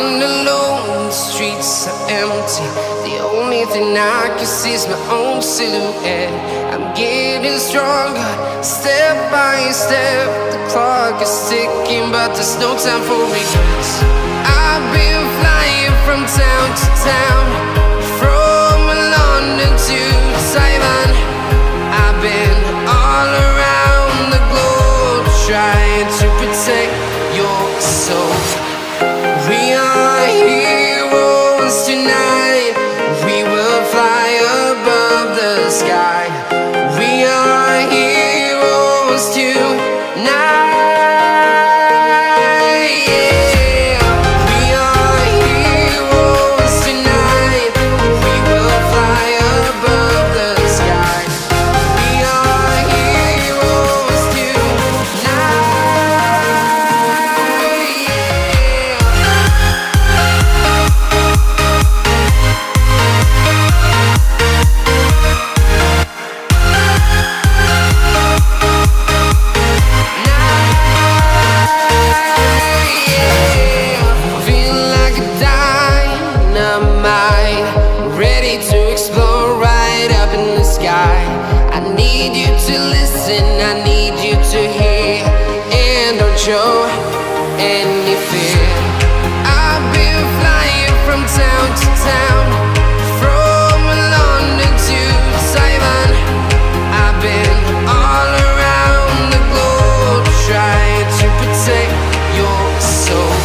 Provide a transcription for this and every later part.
Walking alone, the streets are empty. The only thing I can see is my own silhouette. I'm getting stronger, step by step. The clock is ticking, but there's no time for regrets. I've been flying from town to town, from London to Taiwan. I've been all around the globe, trying to protect your soul. We are heroes tonight. We will fly above the sky. We are heroes tonight. Yeah. We are heroes tonight. We will fly above the sky. We are heroes tonight. I need you to hear, and don't show any fear. I've been flying from town to town, from London to Taiwan. I've been all around the globe, trying to protect your soul.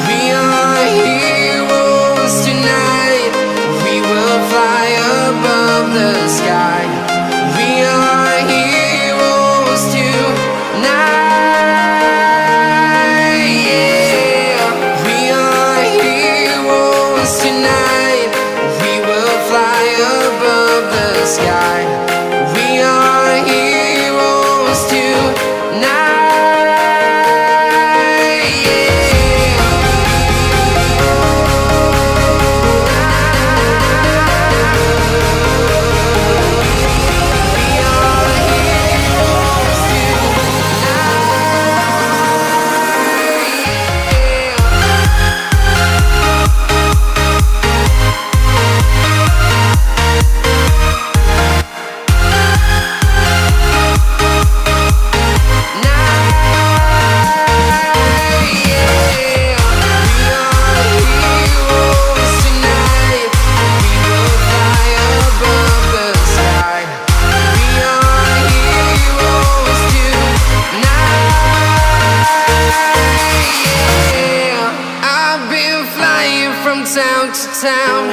We are heroes tonight. We will fly above the sky. We are heroes tonight. Yeah. We are heroes tonight. We will fly above the sky. We are heroes tonight. From town to town,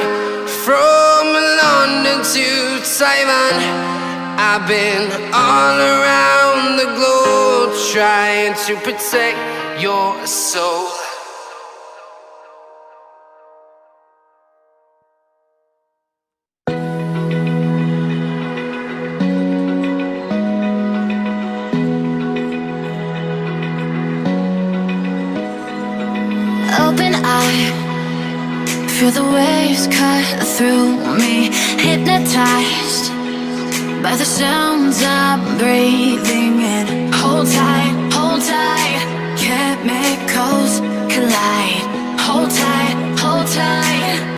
from London to Taiwan. I've been all around the globe, trying to protect your soul. Open eye, feel the waves cut through me, hypnotized by the sounds I'm breathing in. Hold tight, chemicals collide.